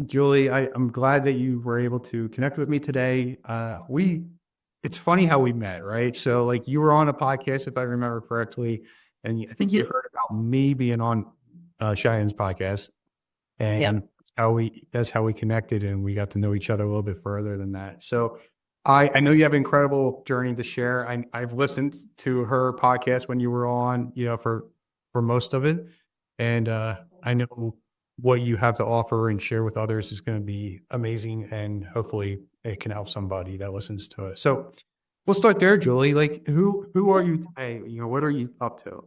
Julie, I'm glad that you were able to connect with me today. It's funny how we met, right? So, like, you were on a podcast, if I remember correctly, and I think you Mhm. heard about me being on Cheyenne's podcast, Yep. and that's how we connected, and we got to know each other a little bit further than that. So, I know you have an incredible journey to share. I've listened to her podcast when you were on, for most of it, and I know what you have to offer and share with others is going to be amazing, and hopefully it can help somebody that listens to it. So we'll start there, Julie. Like, who are you today? What are you up to?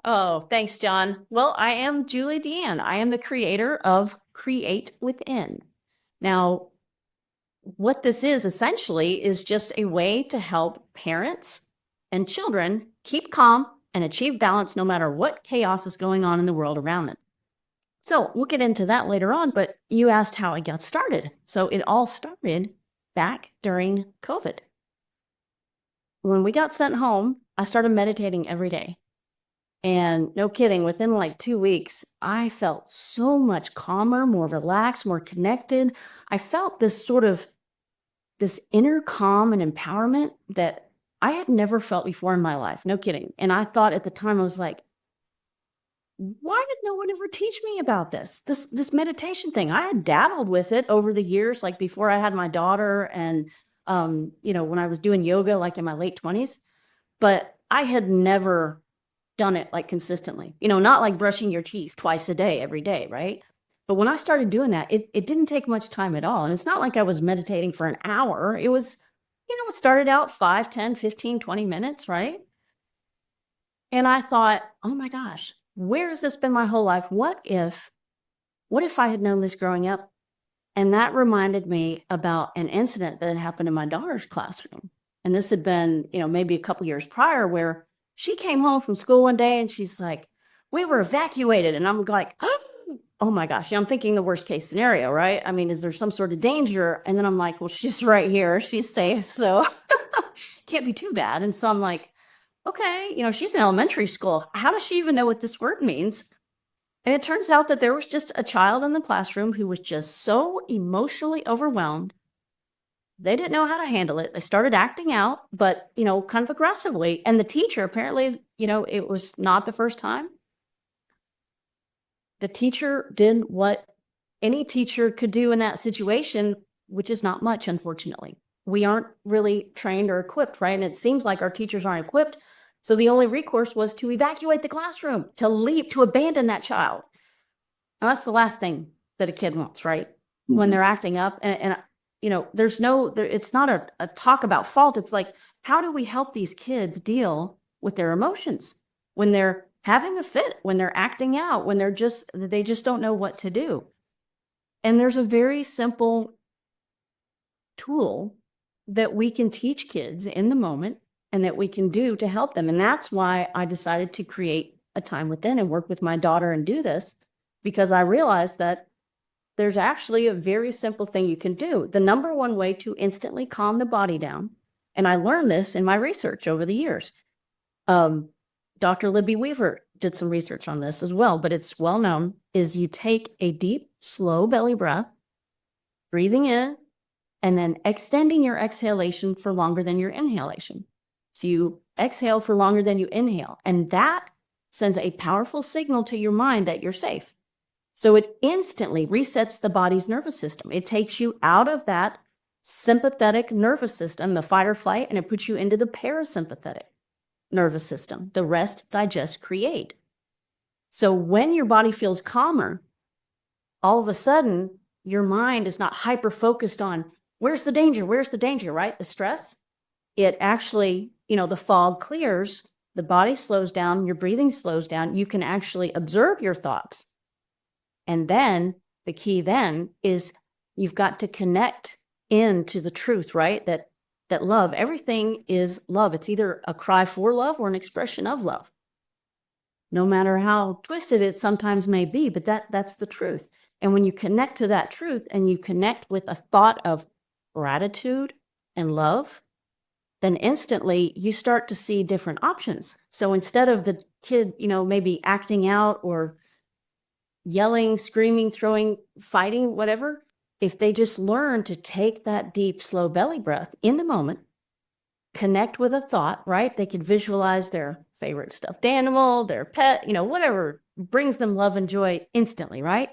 Oh, thanks, John. Well, I am Julie Deanne. I am the creator of Create Within. Now, what this is essentially is just a way to help parents and children keep calm and achieve balance no matter what chaos is going on in the world around them. So we'll get into that later on, but you asked how it got started. So it all started back during COVID. When we got sent home, I started meditating every day. And no kidding, within like 2 weeks, I felt so much calmer, more relaxed, more connected. I felt this inner calm and empowerment that I had never felt before in my life. No kidding. And I thought at the time, I was like, why did no one ever teach me about this meditation thing? I had dabbled with it over the years, like before I had my daughter and when I was doing yoga, like in my late 20s, but I had never done it like consistently, not like brushing your teeth twice a day, every day, right? But when I started doing that, it didn't take much time at all. And it's not like I was meditating for an hour. It was, it started out 5, 10, 15, 20 minutes, right? And I thought, oh my gosh, where has this been my whole life? What if I had known this growing up? And that reminded me about an incident that had happened in my daughter's classroom. And this had been, maybe a couple years prior, where she came home from school one day and she's like, we were evacuated. And I'm like, oh my gosh, I'm thinking the worst case scenario, right? I mean, is there some sort of danger? And then I'm like, well, she's right here. She's safe. So can't be too bad. And so I'm like, okay, she's in elementary school. How does she even know what this word means? And it turns out that there was just a child in the classroom who was just so emotionally overwhelmed. They didn't know how to handle it. They started acting out, but, kind of aggressively. And the teacher, apparently, it was not the first time. The teacher did what any teacher could do in that situation, which is not much, unfortunately. We aren't really trained or equipped, right? And it seems like our teachers aren't equipped. So the only recourse was to evacuate the classroom, to leave, to abandon that child. Now, that's the last thing that a kid wants, right? When they're acting up. And it's not a talk about fault. It's like, how do we help these kids deal with their emotions when they're having a fit, when they're acting out, when they just don't know what to do? And there's a very simple tool that we can teach kids in the moment and that we can do to help them. And that's why I decided to create a time within and work with my daughter and do this, because I realized that there's actually a very simple thing you can do. The number one way to instantly calm the body down, and I learned this in my research over the years. Um, Dr. Libby Weaver did some research on this as well, but it's well known, is you take a deep, slow belly breath, breathing in, and then extending your exhalation for longer than your inhalation. So you exhale for longer than you inhale, and that sends a powerful signal to your mind that you're safe. So it instantly resets the body's nervous system. It takes you out of that sympathetic nervous system, the fight or flight, and it puts you into the parasympathetic nervous system, the rest, digest, create. So when your body feels calmer, all of a sudden, your mind is not hyper focused on where's the danger, right? The stress. It actually, the fog clears, the body slows down, your breathing slows down. You can actually observe your thoughts. And then the key then is you've got to connect into the truth, right? That love, everything is love. It's either a cry for love or an expression of love. No matter how twisted it sometimes may be, but that's the truth. And when you connect to that truth and you connect with a thought of gratitude and love, then instantly you start to see different options. So instead of the kid, maybe acting out or yelling, screaming, throwing, fighting, whatever, if they just learn to take that deep, slow belly breath in the moment, connect with a thought, right? They could visualize their favorite stuffed animal, their pet, whatever brings them love and joy instantly, right?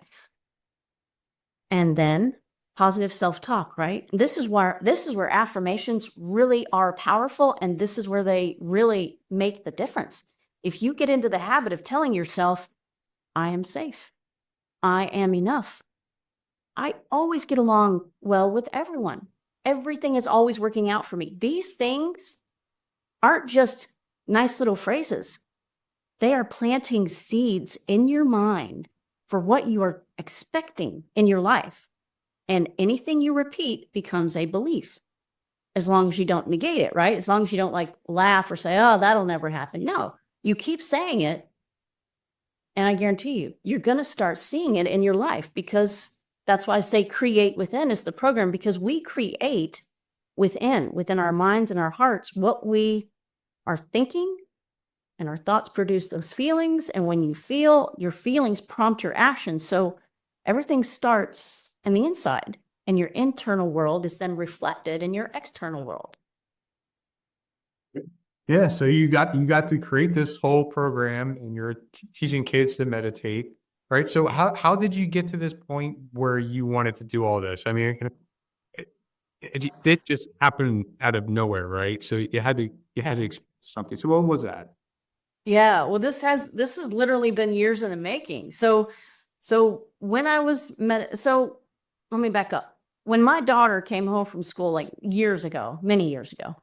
And then positive self-talk, right? This is where affirmations really are powerful, and this is where they really make the difference. If you get into the habit of telling yourself, I am safe, I am enough, I always get along well with everyone, everything is always working out for me. These things aren't just nice little phrases. They are planting seeds in your mind for what you are expecting in your life. And anything you repeat becomes a belief, as long as you don't negate it, right? As long as you don't like laugh or say, oh, that'll never happen. No, you keep saying it. And I guarantee you, you're going to start seeing it in your life, because that's why I say create within is the program, because we create within our minds and our hearts what we are thinking, and our thoughts produce those feelings. And when you feel, your feelings prompt your actions. So everything starts on the inside, and your internal world is then reflected in your external world. Yeah, so you got to create this whole program, and you're teaching kids to meditate, right? So how did you get to this point where you wanted to do all this? I mean, it did just happen out of nowhere, right? So you had to experience something. So what was that? Yeah, well, this has literally been years in the making. So when I was so let me back up. When my daughter came home from school, like years ago, many years ago,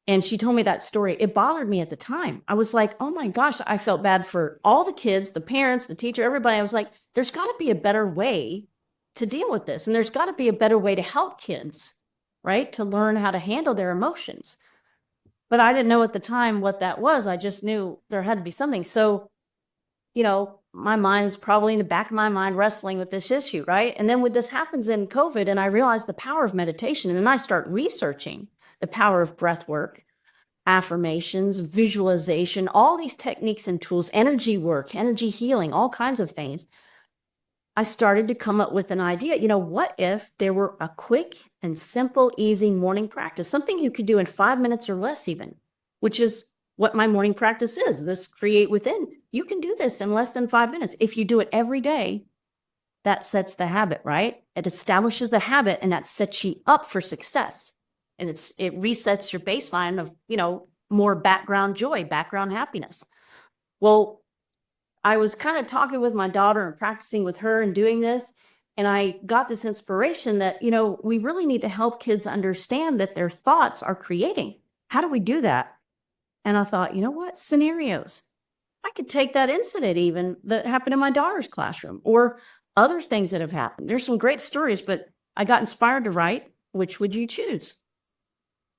and she told me that story, it bothered me at the time. I was like, oh my gosh, I felt bad for all the kids, the parents, the teacher, everybody. I was like, there's got to be a better way to deal with this. And there's got to be a better way to help kids, right? To learn how to handle their emotions. But I didn't know at the time what that was. I just knew there had to be something. So, my mind's probably in the back of my mind wrestling with this issue, right? And then when this happens in COVID, and I realized the power of meditation, and then I start researching the power of breath work, affirmations, visualization, all these techniques and tools, energy work, energy healing, all kinds of things. I started to come up with an idea. What if there were a quick and simple, easy morning practice, something you could do in 5 minutes or less even, which is what my morning practice is, this create within. You can do this in less than 5 minutes. If you do it every day, that sets the habit, right? It establishes the habit, and that sets you up for success. And it resets your baseline of, more background joy, background happiness. Well, I was kind of talking with my daughter and practicing with her and doing this. And I got this inspiration that, we really need to help kids understand that their thoughts are creating. How do we do that? And I thought, you know what? Scenarios. I could take that incident even that happened in my daughter's classroom, or other things that have happened. There's some great stories, but I got inspired to write, Which Would You Choose?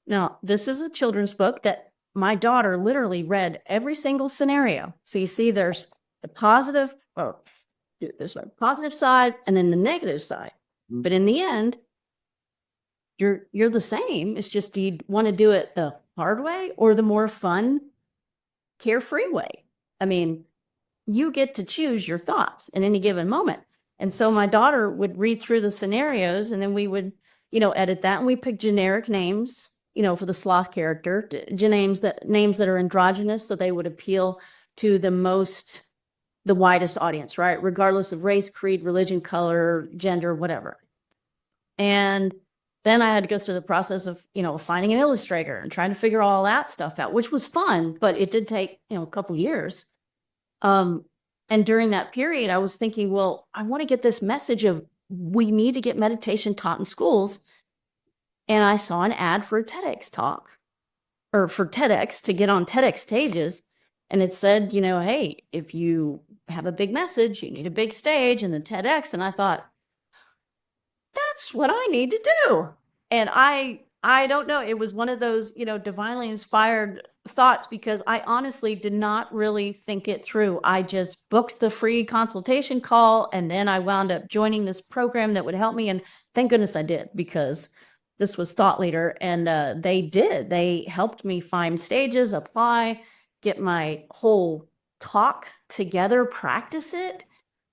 Now, this is a children's book that my daughter literally read every single scenario. So you see there's the positive, there's a positive side and then the negative side. Mhm. But in the end, you're the same. It's just, do you want to do it the hard way or the more fun, carefree way? I mean, you get to choose your thoughts in any given moment. And so my daughter would read through the scenarios, and then we would, edit that, and we pick generic names, for the sloth character, names that are androgynous, so they would appeal to the widest audience, right? Regardless of race, creed, religion, color, gender, whatever. And then I had to go through the process of, finding an illustrator and trying to figure all that stuff out, which was fun, but it did take, a couple years. And during that period, I was thinking, well, I want to get this message of we need to get meditation taught in schools. And I saw an ad for a TEDx talk, or for TEDx to get on TEDx stages. And it said, hey, if you have a big message, you need a big stage and the TEDx. And I thought, that's what I need to do. And I don't know, it was one of those, divinely inspired thoughts, because I honestly did not really think it through. I just booked the free consultation call, and then I wound up joining this program that would help me. And thank goodness I did, because this was Thought Leader, and they helped me find stages, apply, get my whole talk together, practice it.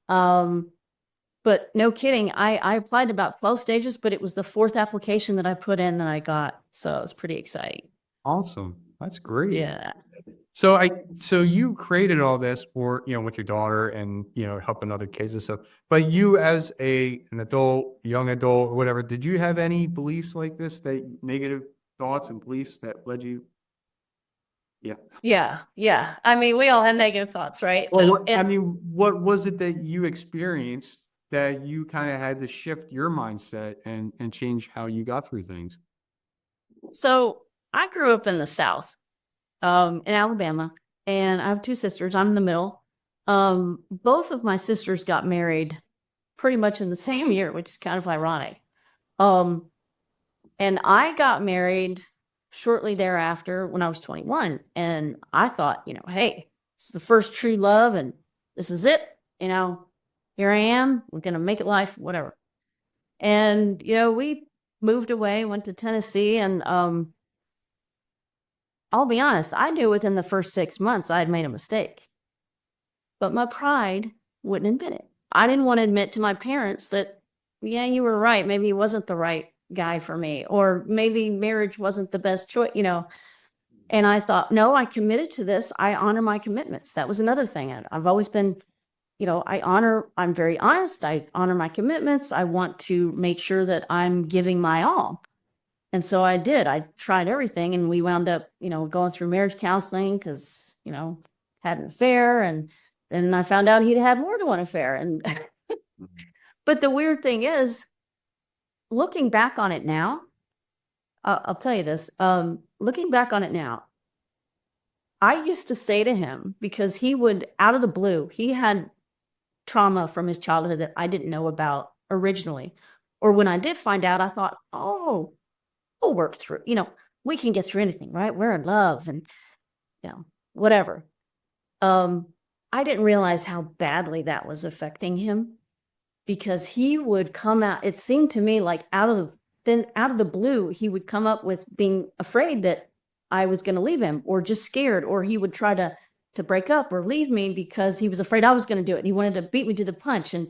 But no kidding, I applied to about 12 stages, but it was the 4th application that I put in that I got. So it was pretty exciting. Awesome. That's great. Yeah. So you created all this for, with your daughter and, helping other kids and stuff. But you as an adult, young adult or whatever, did you have any beliefs like this, that negative thoughts and beliefs that led you? Yeah. Yeah. Yeah. I mean, we all have negative thoughts, right? Well, So what was it that you experienced that you kind of had to shift your mindset and change how you got through things? so I grew up in the South, in Alabama, and I have 2 sisters. I'm in the middle. Both of my sisters got married pretty much in the same year, which is kind of ironic. Um, and I got married shortly thereafter when I was 21. And I thought, hey, it's the first true love and this is it. Here I am. We're going to make it life, whatever. And, we moved away, went to Tennessee. And I'll be honest, I knew within the first 6 months I had made a mistake. But my pride wouldn't admit it. I didn't want to admit to my parents that, yeah, you were right. Maybe he wasn't the right guy for me, or maybe marriage wasn't the best choice. And I thought, no, I committed to this. I honor my commitments. That was another thing. I've always been, I'm very honest. I honor my commitments. I want to make sure that I'm giving my all. And so I did. I tried everything, and we wound up, going through marriage counseling because, had an affair. And then I found out he'd had more than one affair. And but the weird thing is, looking back on it now, I'll tell you this. Looking back on it now, I used to say to him, because he would, out of the blue, he had trauma from his childhood that I didn't know about originally. Or when I did find out, I thought, oh, we'll work through, we can get through anything, right? We're in love and, whatever. I didn't realize how badly that was affecting him, because he would come out, it seemed to me like out of the blue, he would come up with being afraid that I was going to leave him, or just scared, or he would try to break up or leave me because he was afraid I was going to do it. And he wanted to beat me to the punch. And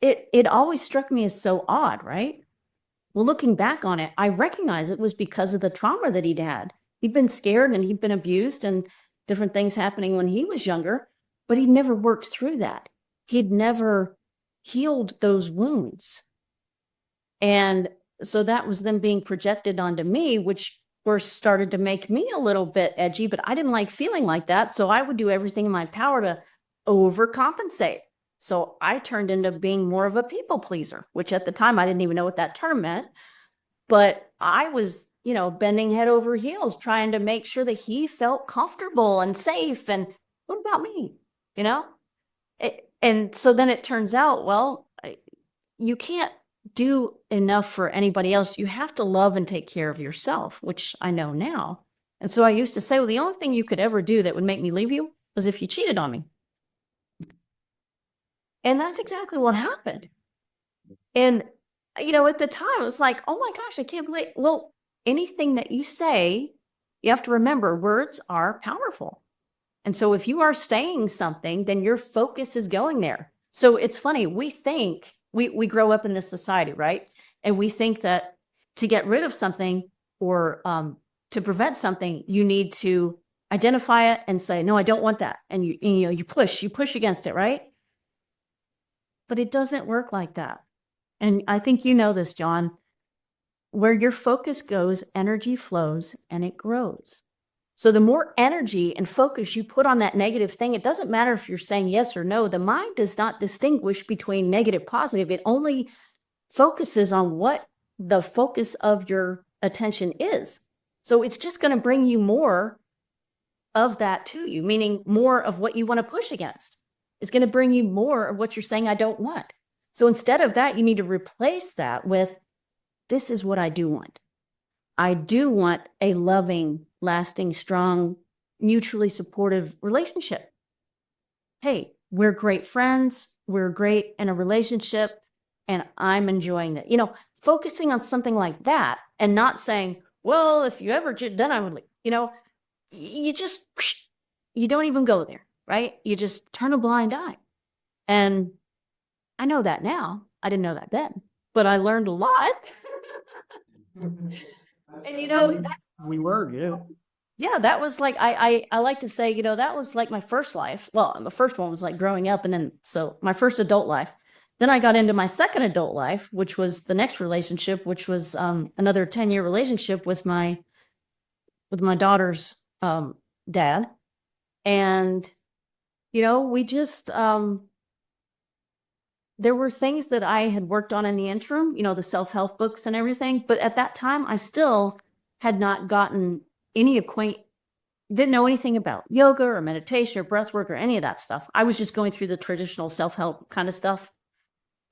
it always struck me as so odd, right? Well, looking back on it, I recognize it was because of the trauma that he'd had. He'd been scared and he'd been abused and different things happening when he was younger, but he'd never worked through that. He'd never healed those wounds. And so that was then being projected onto me, which of course started to make me a little bit edgy, but I didn't like feeling like that. So I would do everything in my power to overcompensate. So I turned into being more of a people pleaser, which at the time I didn't even know what that term meant. But I was, bending head over heels, trying to make sure that he felt comfortable and safe. And what about me? And so then it turns out, well, you can't do enough for anybody else. You have to love and take care of yourself, which I know now. And so I used to say, well, the only thing you could ever do that would make me leave you was if you cheated on me. And that's exactly what happened. And, at the time, it was like, oh my gosh, I can't believe, well, anything that you say, you have to remember words are powerful. And so if you are saying something, then your focus is going there. So it's funny, we think, we grow up in this society, right? And we think that to get rid of something or to prevent something, you need to identify it and say, no, I don't want that. And you push against it, right? But it doesn't work like that. And I think you know this, John. Where your focus goes, energy flows and it grows. So the more energy and focus you put on that negative thing, it doesn't matter if you're saying yes or no. The mind does not distinguish between negative, positive. It only focuses on what the focus of your attention is. So it's just going to bring you more of that to you, meaning more of what you want to push against. It's going to bring you more of what you're saying I don't want. So instead of that, you need to replace that with, this is what I do want. I do want a loving, lasting, strong, mutually supportive relationship. Hey, we're great friends. We're great in a relationship and I'm enjoying that. Focusing on something like that and not saying, well, if you ever did, then I would leave. You don't even go there, right? You just turn a blind eye. And I know that now. I didn't know that then, but I learned a lot. And We were, yeah. yeah, that was like, I like to say, that was like my first life. Well, the first one was like growing up, and then, so my first adult life. Then I got into my second adult life, which was the next relationship, which was another 10-year relationship with my daughter's dad. And, we just, there were things that I had worked on in the interim, the self-help books and everything. But at that time, I still had not gotten any didn't know anything about yoga or meditation or breath work or any of that stuff. I was just going through the traditional self-help kind of stuff.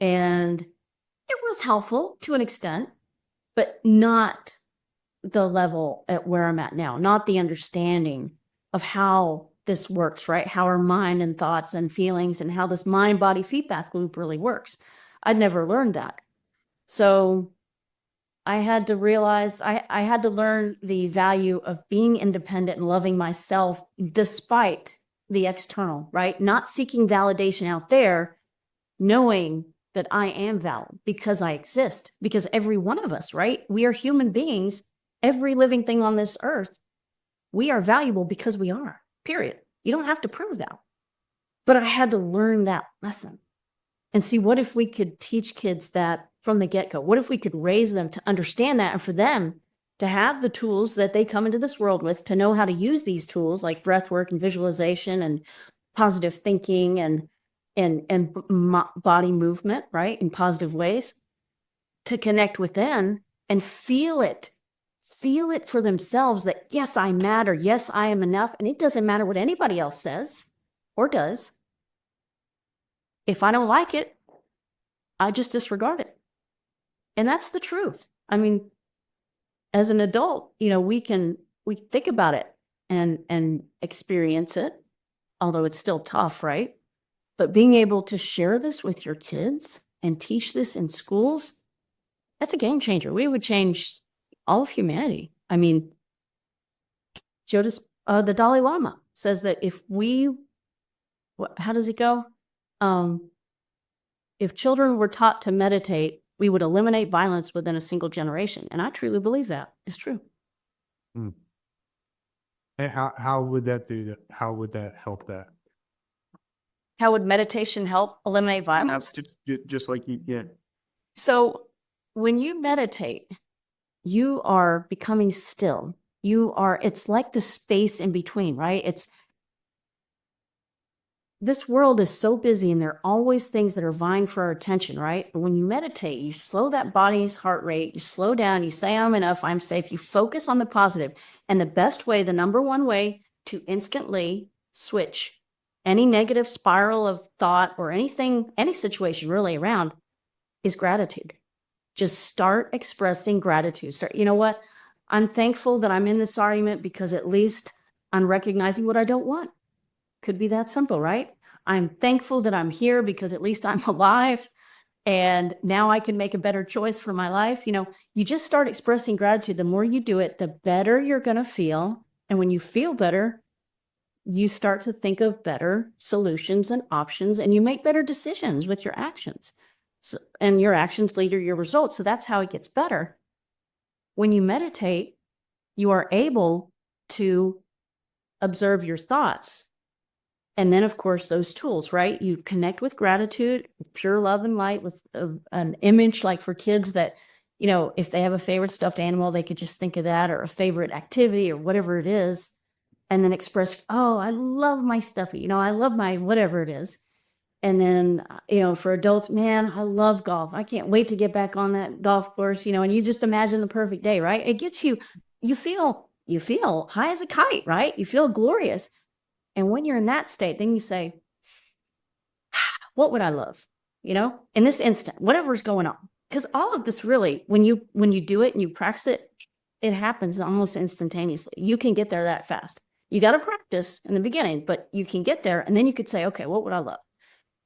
And it was helpful to an extent, but not the level at where I'm at now, not the understanding of how this works, right? How our mind and thoughts and feelings and how this mind-body feedback loop really works. I'd never learned that. So I had to realize I had to learn the value of being independent and loving myself despite the external, right? Not seeking validation out there, knowing that I am valid because I exist, because every one of us, right? We are human beings. Every living thing on this earth, we are valuable because we are, period. You don't have to prove that. But I had to learn that lesson and see, what if we could teach kids that from the get-go? What if we could raise them to understand that, and for them to have the tools that they come into this world with, to know how to use these tools like breath work and visualization and positive thinking and body movement, right, in positive ways, to connect within and feel it for themselves that, yes, I matter. Yes, I am enough. And it doesn't matter what anybody else says or does. If I don't like it, I just disregard it. And that's the truth. I mean, as an adult, we think about it and experience it, although it's still tough, right? But being able to share this with your kids and teach this in schools, that's a game changer. We would change all of humanity. I mean, the Dalai Lama says that how does it go? If children were taught to meditate, we would eliminate violence within a single generation. And I truly believe that is true. And how would that do that? How would that help that? How would meditation help eliminate violence? Just like you did. So when you meditate, you are becoming still. It's like the space in between, right? This world is so busy, and there are always things that are vying for our attention, right? But when you meditate, you slow that body's heart rate, you slow down, you say, I'm enough, I'm safe. You focus on the positive. And the number one way to instantly switch any negative spiral of thought or anything, any situation really around, is gratitude. Just start expressing gratitude. So, you know what? I'm thankful that I'm in this argument because at least I'm recognizing what I don't want. Could be that simple, right? I'm thankful that I'm here because at least I'm alive, and now I can make a better choice for my life. You just start expressing gratitude. The more you do it, the better you're going to feel. And when you feel better, you start to think of better solutions and options, and you make better decisions with your actions. And your actions lead to your results. So that's how it gets better. When you meditate, you are able to observe your thoughts. And then, of course, those tools, right? You connect with gratitude, with pure love and light, with an image, like for kids that, if they have a favorite stuffed animal, they could just think of that, or a favorite activity or whatever it is, and then express, oh, I love my stuffy, I love my whatever it is. And then, for adults, man, I love golf. I can't wait to get back on that golf course, and you just imagine the perfect day, right? It gets you feel high as a kite, right? You feel glorious. And when you're in that state, then you say, what would I love? In this instant, whatever's going on. Because all of this really, when you do it and you practice it, it happens almost instantaneously. You can get there that fast. You got to practice in the beginning, but you can get there. And then you could say, okay, what would I love?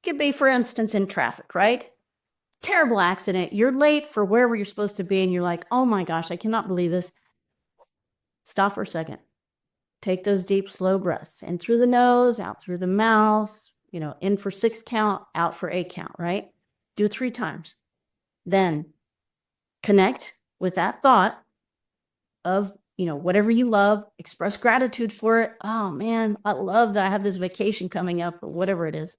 It could be, for instance, in traffic, right? Terrible accident. You're late for wherever you're supposed to be. And you're like, oh my gosh, I cannot believe this. Stop for a second. Take those deep, slow breaths in through the nose, out through the mouth, in for 6 count, out for 8 count, right? Do it 3 times. Then connect with that thought of, whatever you love, express gratitude for it. Oh man, I love that I have this vacation coming up or whatever it is.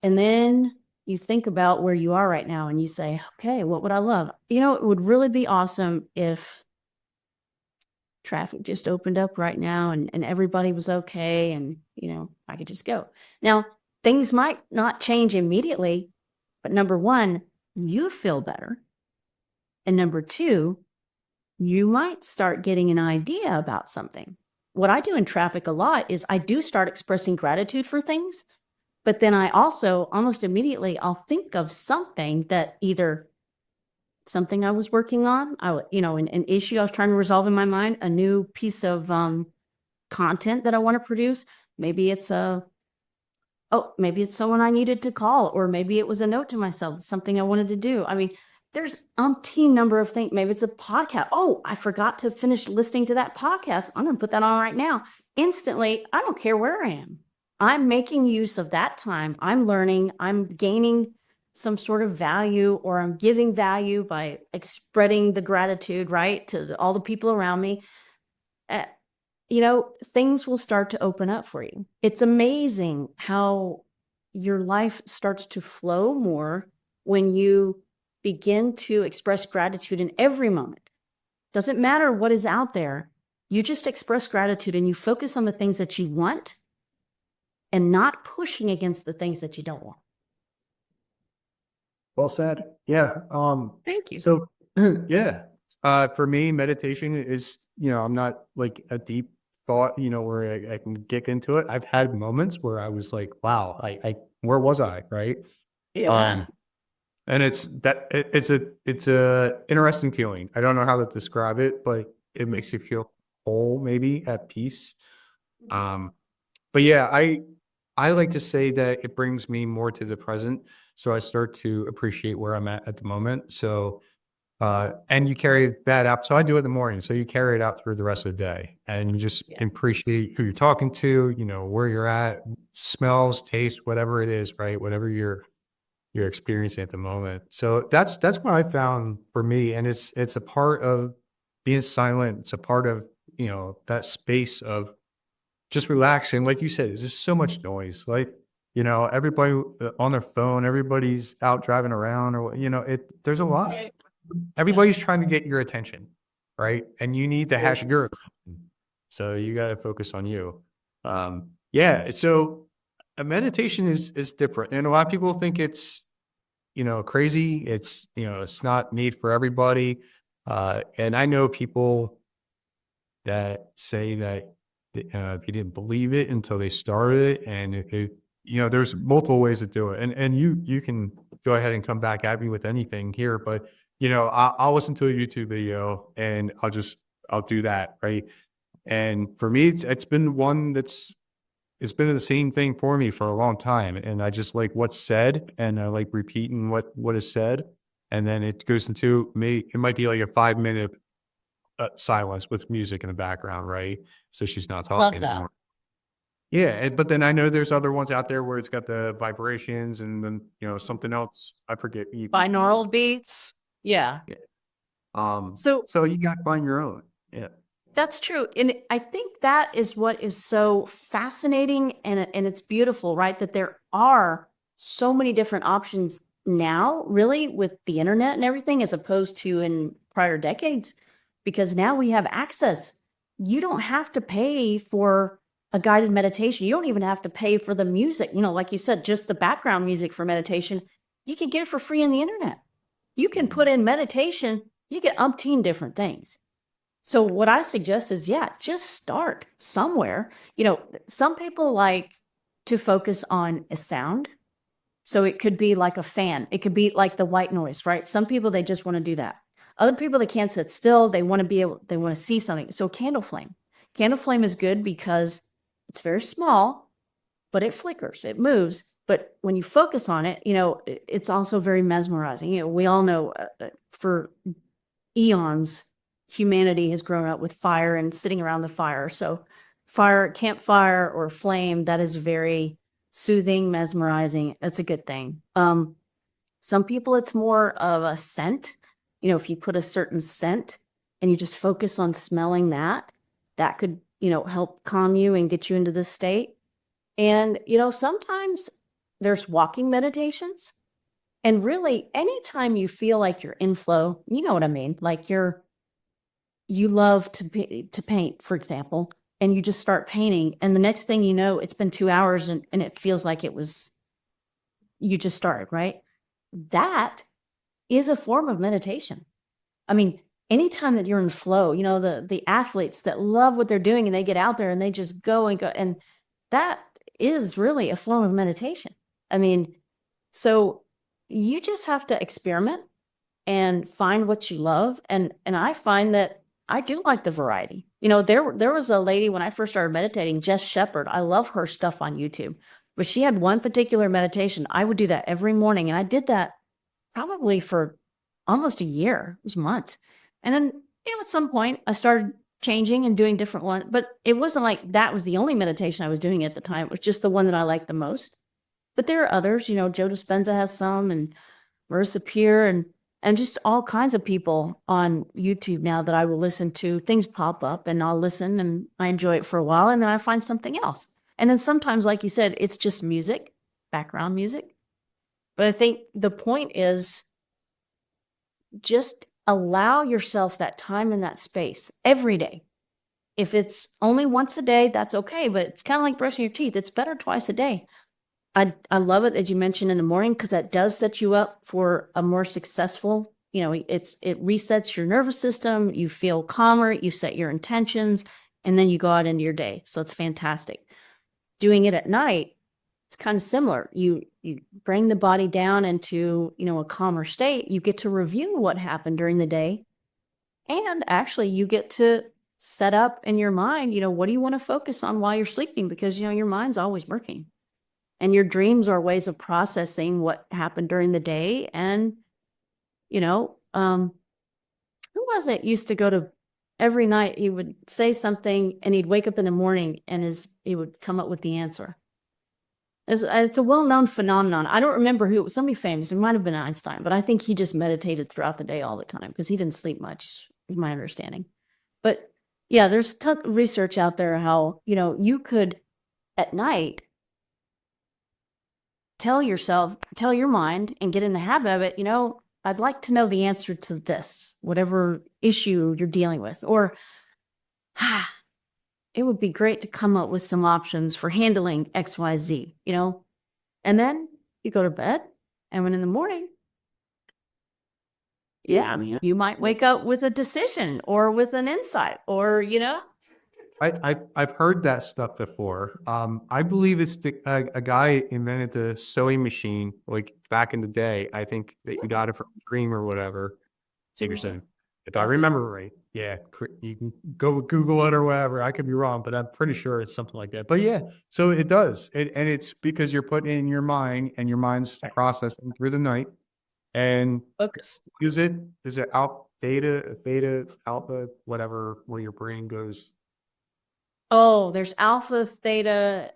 And then you think about where you are right now and you say, okay, what would I love? It would really be awesome if traffic just opened up right now and everybody was okay and, I could just go. Now, things might not change immediately, but number one, you feel better. And number two, you might start getting an idea about something. What I do in traffic a lot is I do start expressing gratitude for things, but then I also almost immediately I'll think of something that either something I was working on, an issue I was trying to resolve in my mind, a new piece of content that I want to produce. Maybe it's maybe it's someone I needed to call, or maybe it was a note to myself, something I wanted to do. I mean, there's umpteen number of things. Maybe it's a podcast. Oh, I forgot to finish listening to that podcast. I'm going to put that on right now. Instantly, I don't care where I am. I'm making use of that time. I'm learning. I'm gaining some sort of value, or I'm giving value by spreading the gratitude, right, to all the people around me. Things will start to open up for you. It's amazing how your life starts to flow more when you begin to express gratitude in every moment. Doesn't matter what is out there. You just express gratitude and you focus on the things that you want and not pushing against the things that you don't want. Well said. Yeah. Thank you. So yeah. For me, meditation is, I'm not like a deep thought, where I can get into it. I've had moments where I was like, wow, where was I? Right. Yeah. And it's a interesting feeling. I don't know how to describe it, but it makes you feel whole, maybe at peace. But yeah, I like to say that it brings me more to the present. So I start to appreciate where I'm at the moment. So, and you carry that out. So I do it in the morning. So you carry it out through the rest of the day, and you just appreciate who you're talking to, where you're at, smells, taste, whatever it is, right? Whatever you're experiencing at the moment. So that's what I found for me. And it's a part of being silent. It's a part of, that space of just relaxing. Like you said, there's just so much noise. Like, everybody on their phone, everybody's out driving around, or, there's a lot. Everybody's trying to get your attention, right? And you need to hash your attention. So you got to focus on you. Yeah. So a meditation is different. And a lot of people think it's, crazy. It's, it's not made for everybody. And I know people that say that they didn't believe it until they started it. And there's multiple ways to do it. And you can go ahead and come back at me with anything here, but I'll listen to a YouTube video and I'll do that. Right. And for me, it's been one it's been the same thing for me for a long time. And I just like what's said, and I like repeating what is said. And then it goes into it might be like a 5-minute silence with music in the background, right? So she's not talking anymore. Yeah, but then I know there's other ones out there where it's got the vibrations and then something else. I forget. Binaural beats. Yeah. So you got to find your own. Yeah. That's true. And I think that is what is so fascinating and it's beautiful, right? That there are so many different options now, really, with the internet and everything, as opposed to in prior decades, because now we have access. You don't have to pay for a guided meditation. You don't even have to pay for the music. Like you said, just the background music for meditation. You can get it for free on the internet. You can put in meditation, you get umpteen different things. So what I suggest is, just start somewhere. Some people like to focus on a sound. So it could be like a fan. It could be like the white noise, right? Some people, they just want to do that. Other people, they can't sit still. They want to see something. So candle flame. Candle flame is good because it's very small, but it flickers, it moves. But when you focus on it, it's also very mesmerizing. We all know for eons, humanity has grown up with fire and sitting around the fire. So campfire or flame, that is very soothing, mesmerizing. That's a good thing. Some people, it's more of a scent. You know, if you put a certain scent and you just focus on smelling that, that could, help calm you and get you into this state. And, sometimes there's walking meditations. And really, anytime you feel like you're in flow, you know what I mean? Like you love to paint, for example, and you just start painting. And the next thing you know, it's been 2 hours and it feels like you just started, right? That is a form of meditation. I mean, anytime that you're in flow, the athletes that love what they're doing and they get out there and they just go and go, and that is really a form of meditation. I mean, so you just have to experiment and find what you love. And I find that I do like the variety. There was a lady when I first started meditating, Jess Shepherd. I love her stuff on YouTube. But she had one particular meditation. I would do that every morning. And I did that probably for almost a year. It was months. And then, at some point I started changing and doing different ones. But it wasn't like that was the only meditation I was doing at the time. It was just the one that I liked the most. But there are others, Joe Dispenza has some, and Marissa Peer, and just all kinds of people on YouTube now that I will listen to. Things pop up and I'll listen and I enjoy it for a while, and then I find something else. And then sometimes, like you said, it's just music, background music. But I think the point is just allow yourself that time and that space every day. If it's only once a day, that's okay. But it's kind of like brushing your teeth. It's better twice a day. I love it, as you mentioned, in the morning, because that does set you up for a more successful, it resets your nervous system. You feel calmer, you set your intentions, and then you go out into your day. So it's fantastic. Doing it at night, it's kind of similar. You bring the body down into, a calmer state. You get to review what happened during the day. And actually you get to set up in your mind, what do you want to focus on while you're sleeping? Because, your mind's always working. And your dreams are ways of processing what happened during the day. And, who was it used to go to every night? He would say something and he'd wake up in the morning and he would come up with the answer. It's a well-known phenomenon. I don't remember who it was. Somebody famous. It might have been Einstein, but I think he just meditated throughout the day all the time because he didn't sleep much, is my understanding. But yeah, there's research out there how, you could at night tell your mind and get in the habit of it, I'd like to know the answer to this, whatever issue you're dealing with. Or, it would be great to come up with some options for handling XYZ, and then you go to bed. And when in the morning, you might wake up with a decision or with an insight or, I've heard that stuff before. I believe it's a guy invented the sewing machine like back in the day. I think that you got it from Dream or whatever. Severson, if I remember right. Yeah, you can go Google it or whatever. I could be wrong, but I'm pretty sure it's something like that. But yeah, so it does, and it's because you're putting it in your mind, and your mind's processing through the night, and focus. use it. Is it theta, alpha, whatever, where your brain goes? Oh, there's alpha, theta,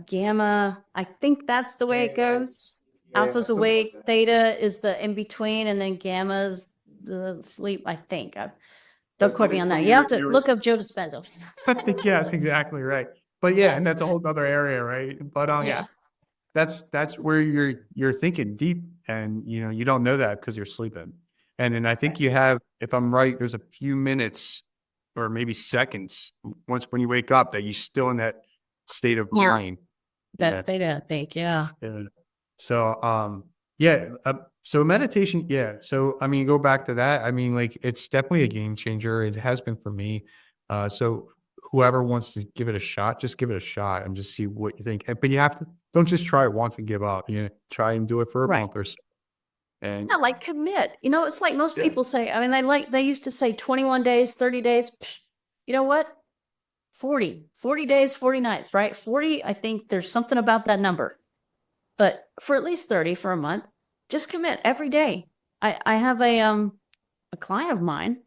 gamma. I think that's the way it goes. Alpha's awake, theta is the in between, and then gamma's the sleep, I think. Don't quote me on that. You have to look up Joe Dispenza. I think yes, exactly right. But yeah, and that's a whole other area, right? But yeah, that's where you're thinking deep, and you don't know that because you're sleeping. And then I think you have, if I'm right, there's a few minutes or maybe seconds when you wake up that you're still in that state of mind. That theta, I think, yeah. So so meditation, yeah. So I mean, go back to that. I mean, like, it's definitely a game changer. It has been for me. So whoever wants to give it a shot, just give it a shot and just see what you think. But you have to, don't just try it once and give up. Try and do it for a month or so. And yeah, like commit. It's like most people say. I mean, they used to say 21 days, 30 days. You know what? 40 days, 40 nights, right? 40, I think there's something about that number. But for at least 30 for a month, just commit every day. I have a client of mine,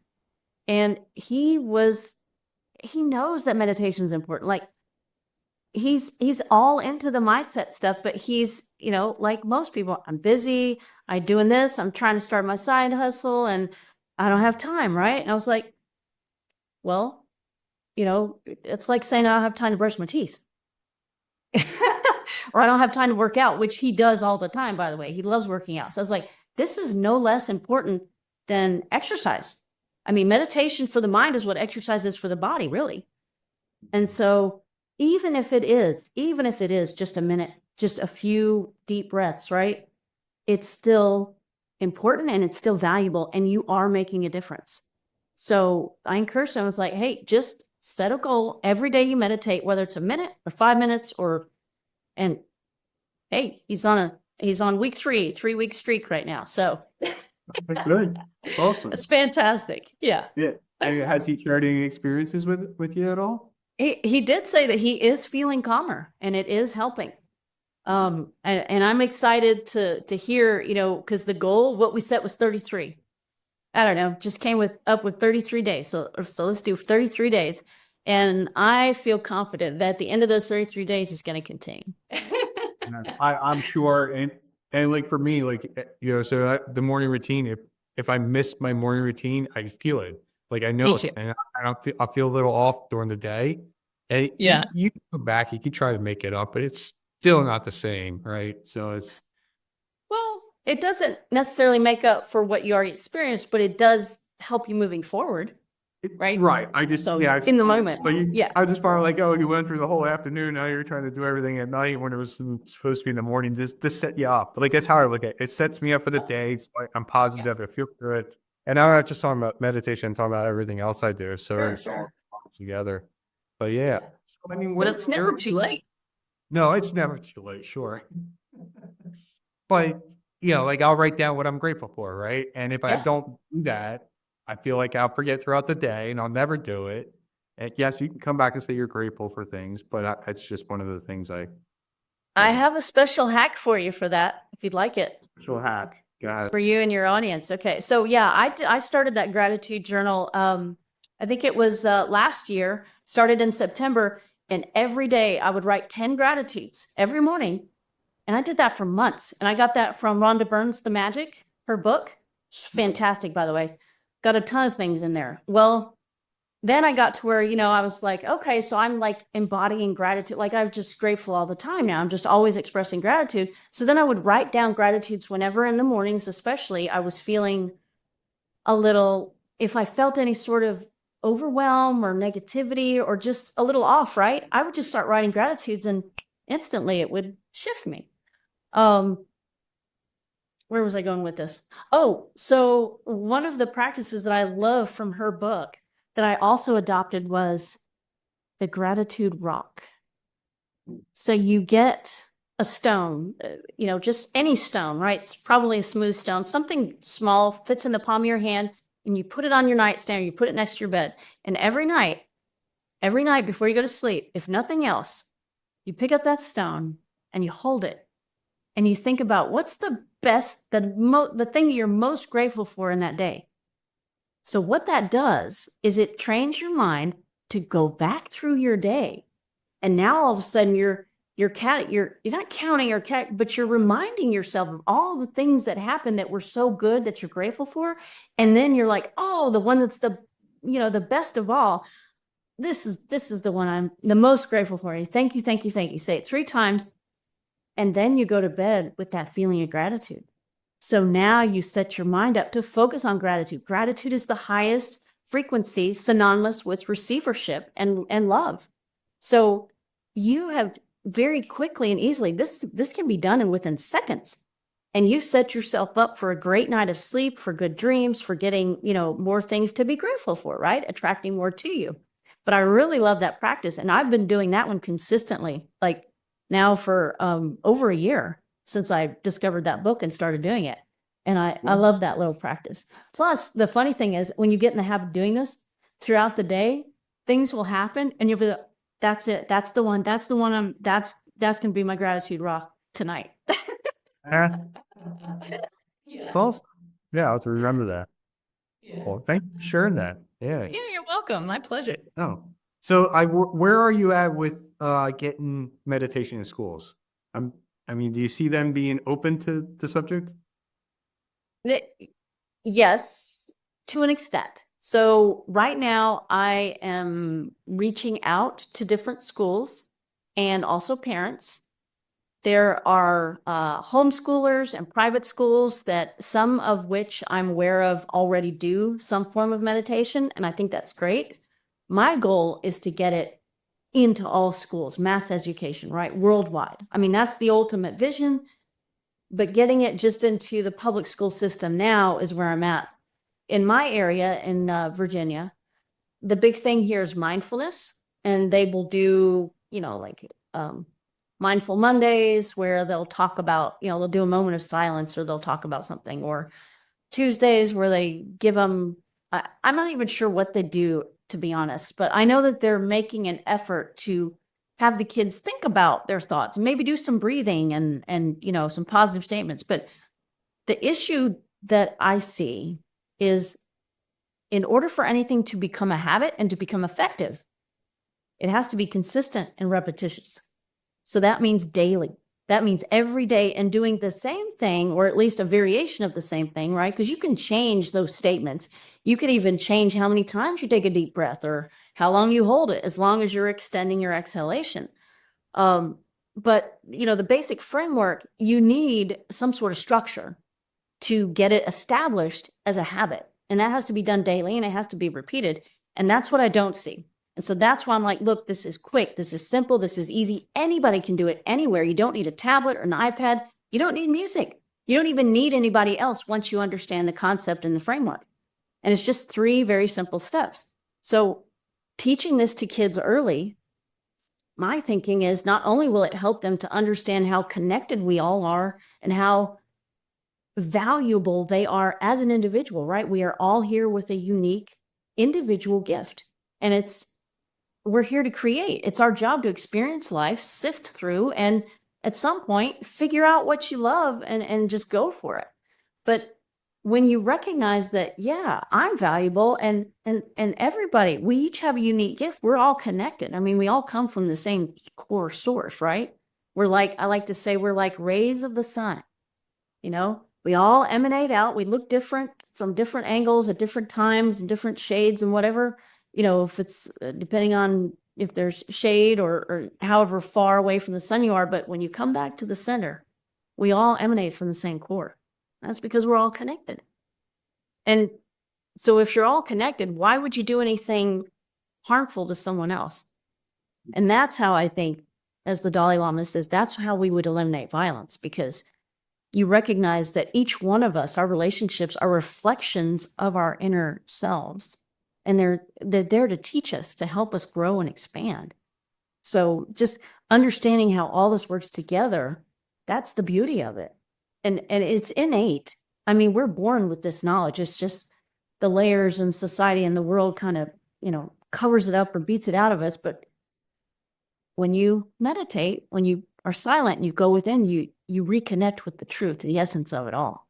and he knows that meditation is important. Like, he's all into the mindset stuff, but he's, like most people, I'm busy, I'm doing this, I'm trying to start my side hustle, and I don't have time, right? And I was like, well, it's like saying I don't have time to brush my teeth. Or I don't have time to work out, which he does all the time, by the way. He loves working out. So I was like, this is no less important than exercise. I mean, meditation for the mind is what exercise is for the body, really. And so even if it is just a minute, just a few deep breaths, right? It's still important and it's still valuable, and you are making a difference. So I encouraged him. I was like, hey, just set a goal every day you meditate, whether it's a minute or 5 minutes and hey, he's on week 3-week streak right now. So Good. Awesome. it's fantastic. Yeah. Yeah. And has he shared any experiences with you at all? He did say that he is feeling calmer and it is helping. And I'm excited to hear, because the goal, what we set was 33. I don't know, just came up with 33 days. So let's do 33 days. And I feel confident that at the end of those 33 days, he's going to continue. I'm sure. And like for me, like, so the morning routine, if I miss my morning routine, I feel it. Like I know Me it, too. and I feel a little off during the day. And Yeah. you can go back, you can try to make it up, but it's still not the same, right? So Well, it doesn't necessarily make up for what you already experienced, but it does help you moving forward. Right. Right. I just, So yeah. in the moment. But Yeah. I was just probably like, oh, you went through the whole afternoon. Now you're trying to do everything at night when it was supposed to be in the morning. This set you up. But like, that's how I look at it. It sets me up for the day. So I'm positive. I feel good. And I'm not just talking about meditation, I'm talking about everything else I do. So it's all together. But yeah. So, I mean, But it's never too late. No, it's never too late. Sure. But, like I'll write down what I'm grateful for. Right. And if I Yeah. don't do that, I feel like I'll forget throughout the day and I'll never do it. And yes, you can come back and say you're grateful for things, but it's just one of the things I have a special hack for you for that, if you'd like it. special hack. Got it. For you and your audience. Okay. So yeah, I started that gratitude journal. I think it was last year, started in September, and every day I would write 10 gratitudes every morning. And I did that for months. And I got that from Rhonda Byrne's The Magic, her book. It's fantastic, by the way. Got a ton of things in there. Well, then I got to where, I was like, okay, so I'm like embodying gratitude. Like I'm just grateful all the time now. I'm just always expressing gratitude. So then I would write down gratitudes whenever in the mornings, especially I was feeling a little, if I felt any sort of overwhelm or negativity or just a little off, right? I would just start writing gratitudes and instantly it would shift me. Where was I going with this? Oh, so one of the practices that I love from her book that I also adopted was the gratitude rock. So you get a stone, just any stone, right? It's probably a smooth stone, something small, fits in the palm of your hand, and you put it on your nightstand, or you put it next to your bed. And every night before you go to sleep, if nothing else, you pick up that stone and you hold it and you think about what's the best, the thing that you're most grateful for in that day. So what that does is it trains your mind to go back through your day. And now all of a sudden you're not counting but you're reminding yourself of all the things that happened that were so good that you're grateful for. And then you're like, oh, the one that's the best of all. This is the one I'm the most grateful for. Thank you, thank you, thank you. Say it 3 times. And then you go to bed with that feeling of gratitude. So now you set your mind up to focus on gratitude. Gratitude is the highest frequency synonymous with receivership and love. So you have very quickly and easily, this can be done within seconds. And you set yourself up for a great night of sleep, for good dreams, for getting, more things to be grateful for, right? Attracting more to you. But I really love that practice. And I've been doing that one consistently, like now for over a year since I discovered that book and started doing it. And I love that little practice. Plus, the funny thing is when you get in the habit of doing this throughout the day, things will happen and you'll be like, that's it. That's the one. That's the one. That's going to be my gratitude rock tonight. It's awesome. Yeah, I'll have to remember that. Well, thank you for sharing that. Yeah. Yeah, you're welcome. My pleasure. Oh, So where are you at with getting meditation in schools? I mean, do you see them being open to the subject? Yes, to an extent. So right now I am reaching out to different schools and also parents. There are homeschoolers and private schools that some of which I'm aware of already do some form of meditation, and I think that's great. My goal is to get it into all schools, mass education, right? Worldwide. I mean, that's the ultimate vision, but getting it just into the public school system now is where I'm at. In my area in Virginia, the big thing here is mindfulness, and they will do, like mindful Mondays where they'll talk about, they'll do a moment of silence or they'll talk about something, or Tuesdays where they give them, I'm not even sure what they do, to be honest, but I know that they're making an effort to have the kids think about their thoughts and maybe do some breathing and some positive statements. But the issue that I see is, in order for anything to become a habit and to become effective, it has to be consistent and repetitious. So that means daily. That means every day and doing the same thing, or at least a variation of the same thing, right? Because you can change those statements. You can even change how many times you take a deep breath or how long you hold it, as long as you're extending your exhalation. But the basic framework, you need some sort of structure to get it established as a habit. And that has to be done daily and it has to be repeated. And that's what I don't see. And so that's why I'm like, look, this is quick. This is simple. This is easy. Anybody can do it anywhere. You don't need a tablet or an iPad. You don't need music. You don't even need anybody else once you understand the concept and the framework. And it's just 3 very simple steps. So teaching this to kids early, my thinking is not only will it help them to understand how connected we all are and how valuable they are as an individual, right? We are all here with a unique individual gift. And we're here to create. It's our job to experience life, sift through, and at some point figure out what you love and just go for it. But when you recognize that, yeah, I'm valuable and everybody, we each have a unique gift. We're all connected. I mean, we all come from the same core source, right? I like to say we're like rays of the sun. We all emanate out. We look different from different angles at different times and different shades and whatever, if it's depending on if there's shade or however far away from the sun you are. But when you come back to the center, we all emanate from the same core. That's because we're all connected. And so if you're all connected, why would you do anything harmful to someone else? And that's how I think, as the Dalai Lama says, that's how we would eliminate violence, because you recognize that each one of us, our relationships are reflections of our inner selves. And they're there to teach us, to help us grow and expand. So just understanding how all this works together, that's the beauty of it. And it's innate. I mean, we're born with this knowledge. It's just the layers in society and the world kind of, covers it up or beats it out of us. But when you meditate, when you are silent and you go within, you reconnect with the truth, the essence of it all.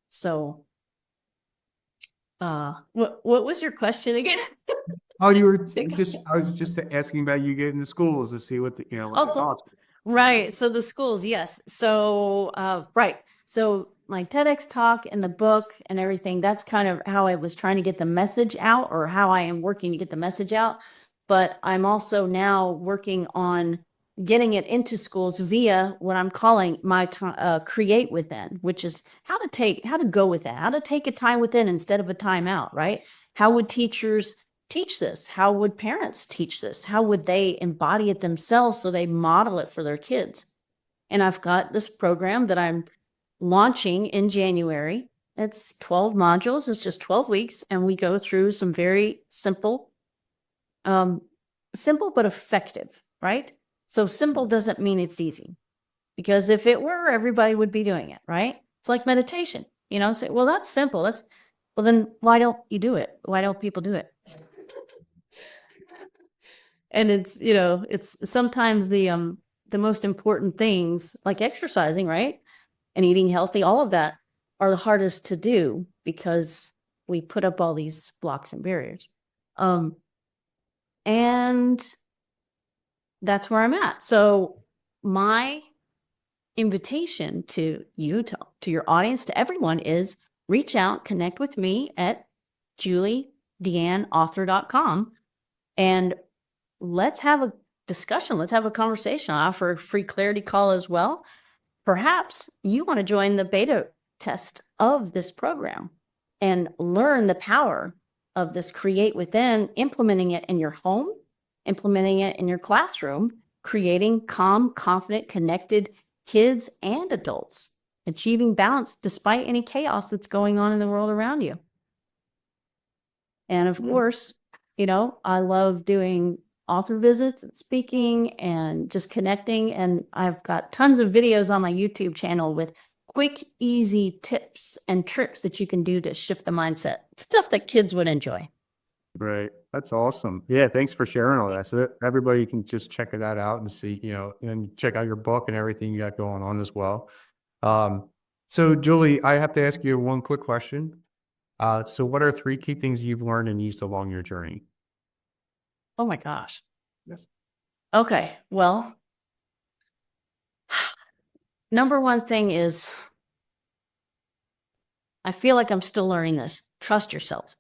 So what was your question again? Oh, I was just asking about you getting to schools to see what the thoughts were. Right. So the schools, yes. So, right. So my TEDx talk and the book and everything, that's kind of how I was trying to get the message out, or how I am working to get the message out. But I'm also now working on getting it into schools via what I'm calling my create within, which is how to go within, how to take a time within instead of a time out, right? How would teachers teach this? How would parents teach this? How would they embody it themselves so they model it for their kids? And I've got this program that I'm launching in January. It's 12 modules. It's just 12 weeks. And we go through some very simple but effective, right? So simple doesn't mean it's easy, because if it were, everybody would be doing it, right? It's like meditation, say, well, that's simple. Well, then why don't you do it? Why don't people do it? And it's sometimes the most important things, like exercising, right? And eating healthy, all of that are the hardest to do because we put up all these blocks and barriers. And that's where I'm at. So my invitation to you, to your audience, to everyone is reach out, connect with me at juliedeanneauthor.com, and let's have a discussion. Let's have a conversation. I offer a free clarity call as well. Perhaps you want to join the beta test of this program and learn the power of this create within, implementing it in your home, implementing it in your classroom, creating calm, confident, connected kids and adults, achieving balance despite any chaos that's going on in the world around you. And of course, you know, I love doing author visits and speaking and just connecting. And I've got tons of videos on my YouTube channel with quick, easy tips and tricks that you can do to shift the mindset. Stuff that kids would enjoy. Right. That's awesome. Yeah. Thanks for sharing all that. So that everybody can just check that out and see, you know, and check out your book and everything you got going on as well. So Julie, I have to ask you one quick question. So what are 3 key things you've learned and used along your journey? Oh my gosh. Yes. Okay. Well, number one thing is, I feel like I'm still learning this. Trust yourself.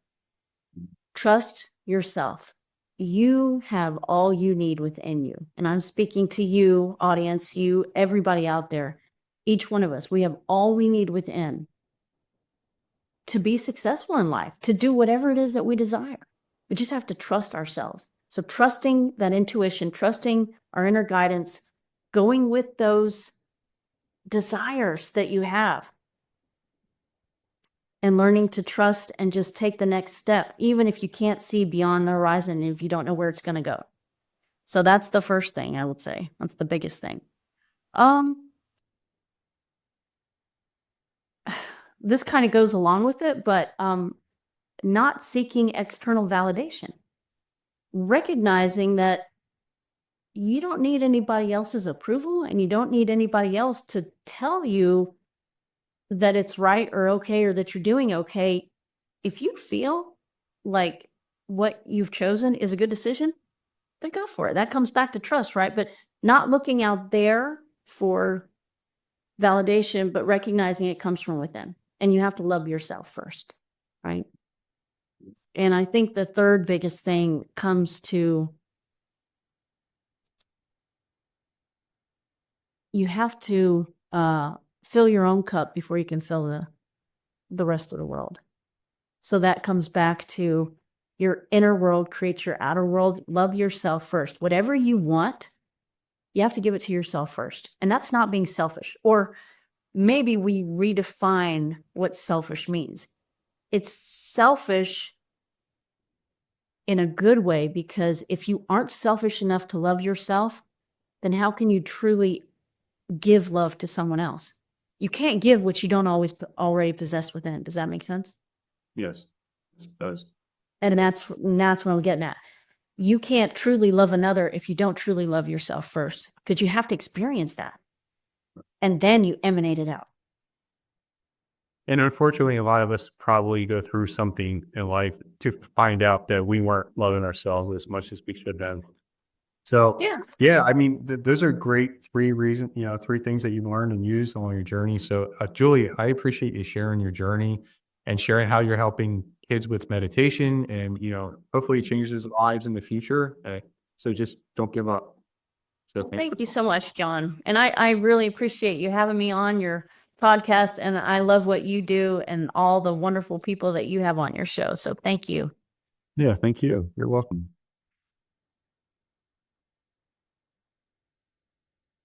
Trust yourself. You have all you need within you. And I'm speaking to you, audience, you, everybody out there, each one of us. We have all we need within to be successful in life, to do whatever it is that we desire. We just have to trust ourselves. So trusting that intuition, trusting our inner guidance, going with those desires that you have, and learning to trust and just take the next step, even if you can't see beyond the horizon, if you don't know where it's going to go. So that's the first thing I would say. That's the biggest thing. This kind of goes along with it, but not seeking external validation. Recognizing that you don't need anybody else's approval and you don't need anybody else to tell you that it's right or okay or that you're doing okay. If you feel like what you've chosen is a good decision, then go for it. That comes back to trust, right? But not looking out there for validation, but recognizing it comes from within. And you have to love yourself first, right? And I think the third biggest thing comes to, you have to fill your own cup before you can fill the rest of the world. So that comes back to your inner world creates your outer world. Love yourself first. Whatever you want, you have to give it to yourself first. And that's not being selfish. Or maybe we redefine what selfish means. It's selfish in a good way, because if you aren't selfish enough to love yourself, then how can you truly give love to someone else? You can't give what you don't already possess within. Does that make sense? Yes, it does. And that's what I'm getting at. You can't truly love another if you don't truly love yourself first, because you have to experience that. And then you emanate it out. And unfortunately, a lot of us probably go through something in life to find out that we weren't loving ourselves as much as we should have. So, yeah, I mean, those are great 3 reasons, 3 things that you've learned and used along your journey. So, Julie, I appreciate you sharing your journey and sharing how you're helping kids with meditation and, hopefully it changes lives in the future. So just don't give up. So Thank you so much, John. And I really appreciate you having me on your podcast. And I love what you do and all the wonderful people that you have on your show. So thank you. Yeah, thank you. You're welcome.